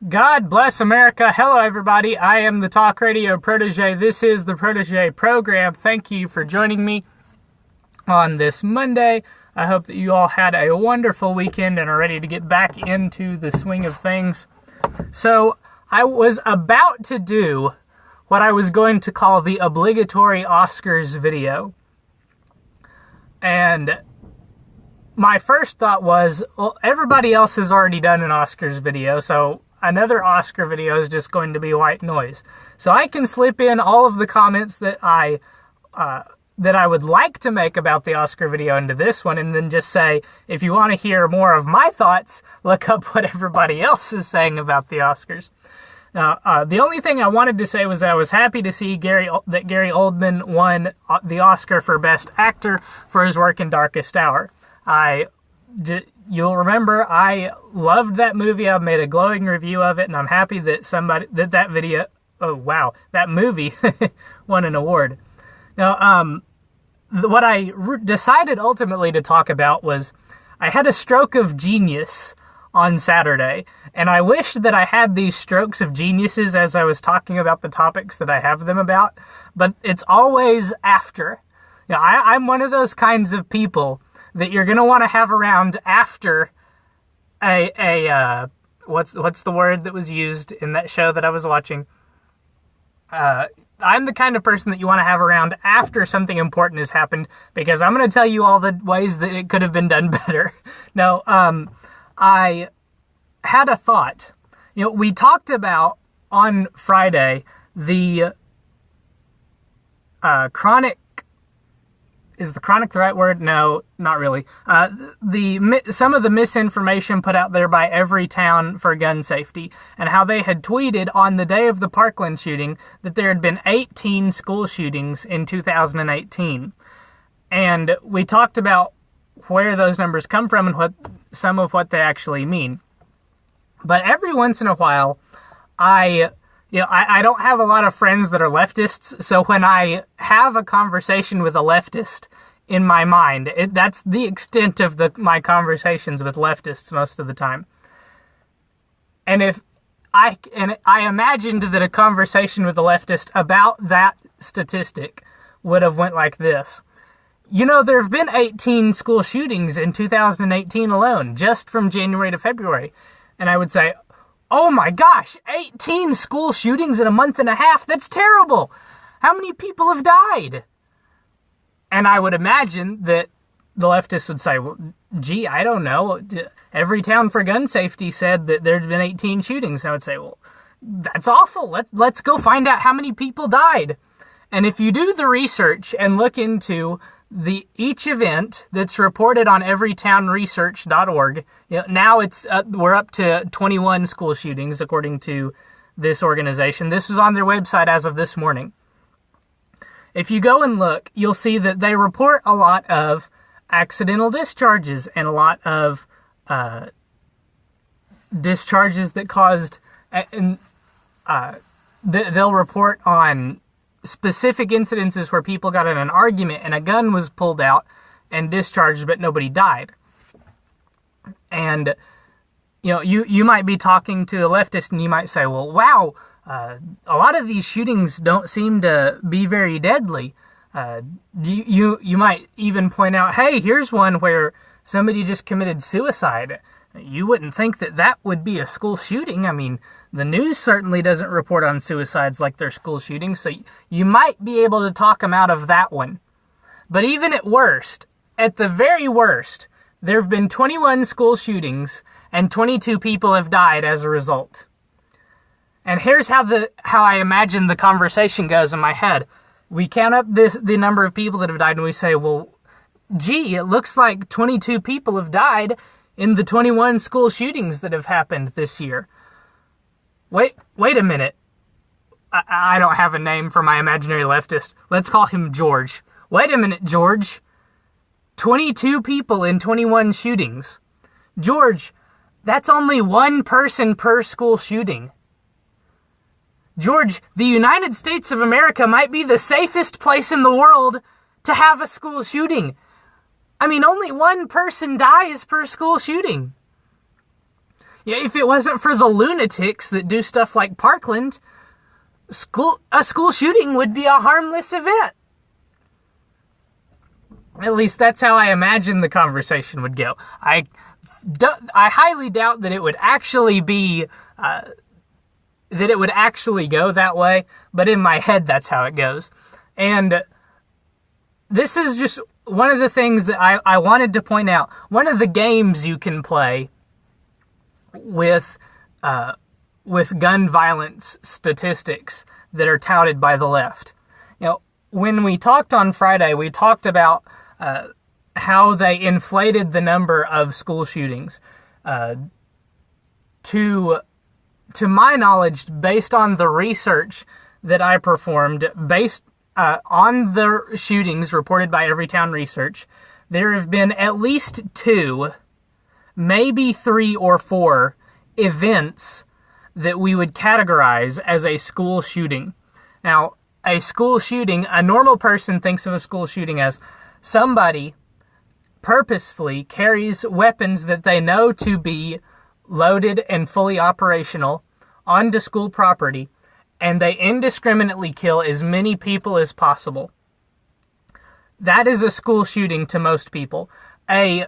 God bless America. Hello, everybody. I am the Talk Radio Protege. This is the Protege program. Thank you for joining me on this Monday. I hope that you all had a wonderful weekend and are ready to get back into the swing of things. So, I was about to do what I was going to call the obligatory Oscars video. And my first thought was, well, everybody else has already done an Oscars video, so another Oscar video is just going to be white noise. So I can slip in all of the comments that I would like to make about the Oscar video into this one, and then just say, if you want to hear more of my thoughts, look up what everybody else is saying about the Oscars. Now, the only thing I wanted to say was that I was happy to see Gary Oldman won the Oscar for Best Actor for his work in Darkest Hour. You'll remember I loved that movie. I made a glowing review of it, and I'm happy that that movie won an award. Now, what I decided ultimately to talk about was I had a stroke of genius on Saturday, and I wish that I had these strokes of geniuses as I was talking about the topics that I have them about, but it's always after. You know, I'm one of those kinds of people that you're going to want to have around after what's the word that was used in that show that I was watching? I'm the kind of person that you want to have around after something important has happened, because I'm going to tell you all the ways that it could have been done better. No, I had a thought. You know, we talked about on Friday the chronic. Is the chronic the right word? No, not really. Some of the misinformation put out there by Everytown for gun safety, and how they had tweeted on the day of the Parkland shooting that there had been 18 school shootings in 2018. And we talked about where those numbers come from and some of what they actually mean. But every once in a while, I don't have a lot of friends that are leftists, so when I have a conversation with a leftist in my mind, that's the extent of my conversations with leftists most of the time. And I imagined that a conversation with a leftist about that statistic would have went like this. You know, there have been 18 school shootings in 2018 alone, just from January to February. And I would say, oh my gosh, 18 school shootings in a month and a half? That's terrible. How many people have died? And I would imagine that the leftists would say, well, gee, I don't know. Everytown for gun safety said that there'd been 18 shootings. And I would say, well, that's awful. Let's go find out how many people died. And if you do the research and look into each event that's reported on everytownresearch.org, now we're up to 21 school shootings according to this organization. This was on their website as of this morning. If you go and look, you'll see that they report a lot of accidental discharges and a lot of discharges that caused, they'll report on specific incidences where people got in an argument and a gun was pulled out and discharged, but nobody died. And, you might be talking to a leftist and you might say, well, wow, a lot of these shootings don't seem to be very deadly. You might even point out, hey, here's one where somebody just committed suicide. You wouldn't think that would be a school shooting. I mean, the news certainly doesn't report on suicides like they're school shootings, so you might be able to talk them out of that one. But even at the very worst, there have been 21 school shootings and 22 people have died as a result. And here's how I imagine the conversation goes in my head. We count up the number of people that have died and we say, well, gee, it looks like 22 people have died in the 21 school shootings that have happened this year. Wait a minute. I don't have a name for my imaginary leftist. Let's call him George. Wait a minute, George. 22 people in 21 shootings. George, that's only one person per school shooting. George, the United States of America might be the safest place in the world to have a school shooting. I mean, only one person dies per school shooting. Yeah, if it wasn't for the lunatics that do stuff like Parkland, a school shooting would be a harmless event. At least that's how I imagine the conversation would go. I highly doubt that it would actually be that it would actually go that way, but in my head that's how it goes. And this is just one of the things that I wanted to point out. One of the games you can play with gun violence statistics that are touted by the left. You know, when we talked on Friday, we talked about how they inflated the number of school shootings. To my knowledge, based on the research that I performed, based on the shootings reported by Everytown Research, there have been at least 2, maybe 3 or 4 events that we would categorize as a school shooting. Now, a school shooting, a normal person thinks of a school shooting as somebody purposefully carries weapons that they know to be loaded and fully operational onto school property, and they indiscriminately kill as many people as possible. That is a school shooting to most people. A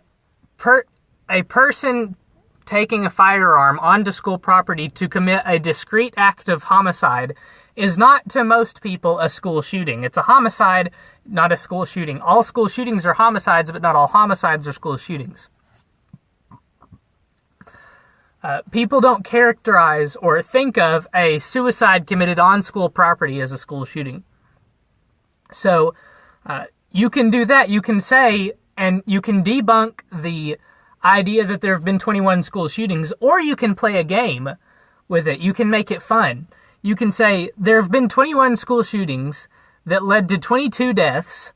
person taking a firearm onto school property to commit a discrete act of homicide is not to most people a school shooting. It's a homicide, not a school shooting. All school shootings are homicides, but not all homicides are school shootings. People don't characterize or think of a suicide committed on school property as a school shooting. So you can do that. You can say, and you can debunk the idea that there have been 21 school shootings, or you can play a game with it. You can make it fun. You can say, there have been 21 school shootings that led to 22 deaths.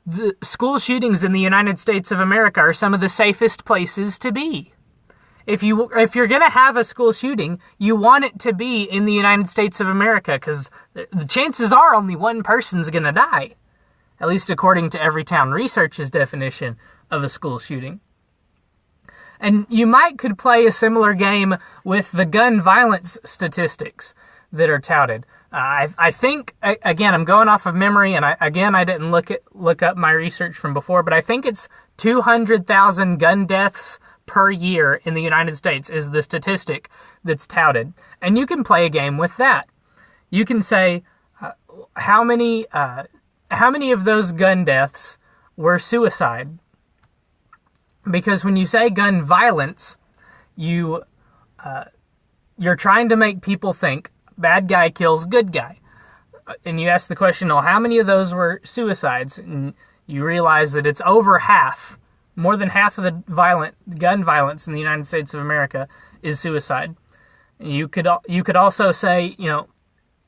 The school shootings in the United States of America are some of the safest places to be. If you're going to have a school shooting, you want it to be in the United States of America, because the chances are only one person's going to die, at least according to Everytown Research's definition of a school shooting. And you could play a similar game with the gun violence statistics that are touted. I think, again, I'm going off of memory, and I didn't look up my research from before, but I think it's 200,000 gun deaths per year in the United States is the statistic that's touted. And you can play a game with that. You can say, how many of those gun deaths were suicide? Because when you say gun violence, you're trying to make people think bad guy kills good guy. And you ask the question, well, how many of those were suicides? And you realize that it's over half. More than half of the gun violence in the United States of America is suicide. You could also say,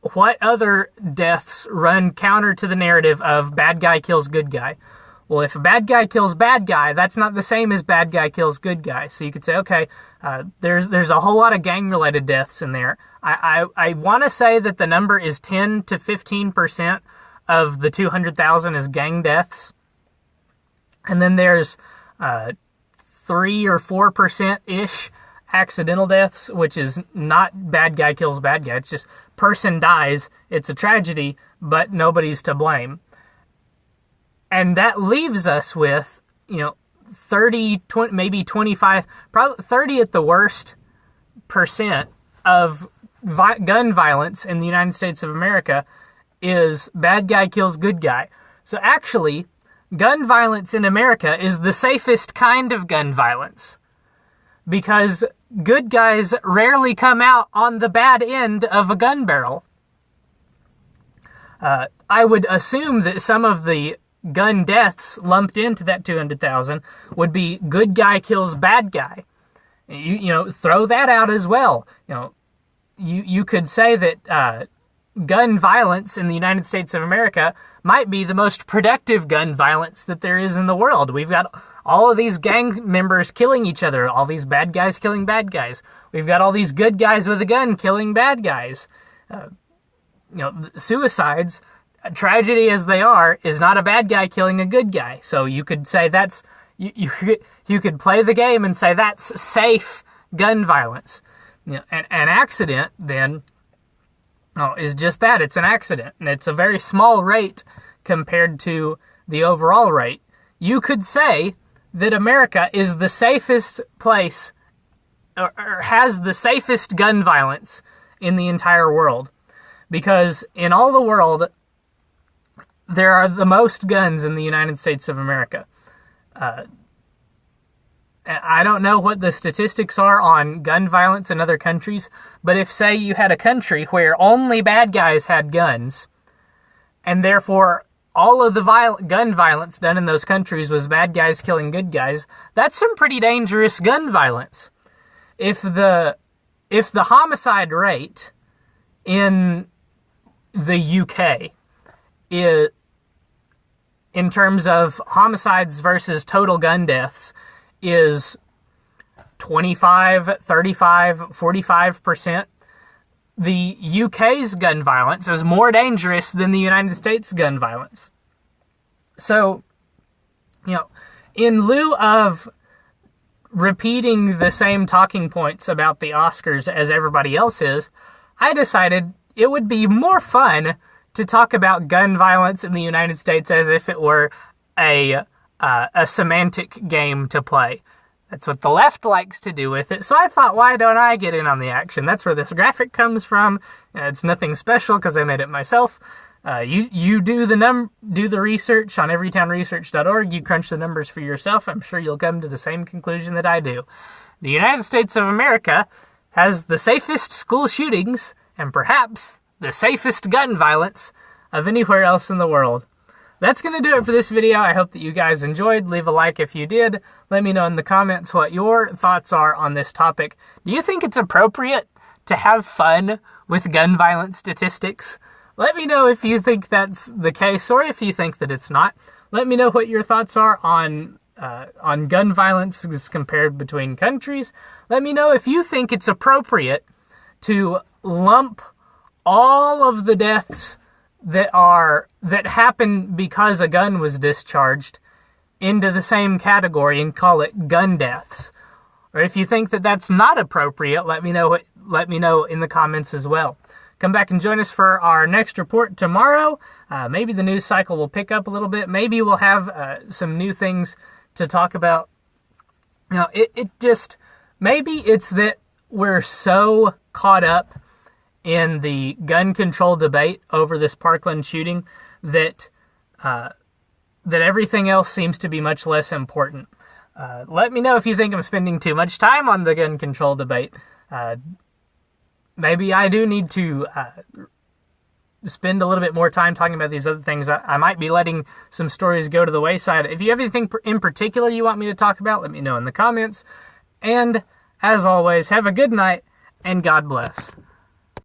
what other deaths run counter to the narrative of bad guy kills good guy? Well, if a bad guy kills bad guy, that's not the same as bad guy kills good guy. So you could say, okay, there's a whole lot of gang-related deaths in there. I want to say that the number is 10 to 15% of the 200,000 is gang deaths. And then there's 3 or 4%-ish accidental deaths, which is not bad guy kills bad guy. It's just person dies. It's a tragedy, but nobody's to blame. And that leaves us with, 30, 20, maybe 25, probably 30 at the worst % of gun violence in the United States of America is bad guy kills good guy. So actually, gun violence in America is the safest kind of gun violence, because good guys rarely come out on the bad end of a gun barrel. I would assume that some of the gun deaths lumped into that 200,000 would be good guy kills bad guy. You throw that out as well. You could say that gun violence in the United States of America might be the most productive gun violence that there is in the world. We've got all of these gang members killing each other, all these bad guys killing bad guys. We've got all these good guys with a gun killing bad guys. Suicides, tragedy as they are, is not a bad guy killing a good guy. So you could say that's, you could play the game and say that's safe gun violence. An accident, then, is just that. It's an accident, and it's a very small rate compared to the overall rate. You could say that America is the safest place, or has the safest gun violence in the entire world, because in all the world, there are the most guns in the United States of America. I don't know what the statistics are on gun violence in other countries, but if, say, you had a country where only bad guys had guns, and therefore all of the gun violence done in those countries was bad guys killing good guys, that's some pretty dangerous gun violence. If the homicide rate in the UK is, in terms of homicides versus total gun deaths, is 25, 35, 45%, the UK's gun violence is more dangerous than the United States gun violence. So, in lieu of repeating the same talking points about the Oscars as everybody else is, I decided it would be more fun to talk about gun violence in the United States as if it were a semantic game to play. That's what the left likes to do with it. So I thought, why don't I get in on the action? That's where this graphic comes from. It's nothing special because I made it myself. You do the research on everytownresearch.org. You crunch the numbers for yourself. I'm sure you'll come to the same conclusion that I do. The United States of America has the safest school shootings and perhaps the safest gun violence of anywhere else in the world. That's going to do it for this video. I hope that you guys enjoyed. Leave a like if you did. Let me know in the comments what your thoughts are on this topic. Do you think it's appropriate to have fun with gun violence statistics? Let me know if you think that's the case or if you think that it's not. Let me know what your thoughts are on gun violence as compared between countries. Let me know if you think it's appropriate to lump all of the deaths that happen because a gun was discharged into the same category and call it gun deaths. Or if you think that that's not appropriate, let me know in the comments as well. Come back and join us for our next report tomorrow. Maybe the news cycle will pick up a little bit. Maybe we'll have some new things to talk about. Maybe it's that we're so caught up in the gun control debate over this Parkland shooting that everything else seems to be much less important. Let me know if you think I'm spending too much time on the gun control debate. Maybe I do need to spend a little bit more time talking about these other things. I might be letting some stories go to the wayside. If you have anything in particular you want me to talk about, let me know in the comments. And as always, have a good night and God bless.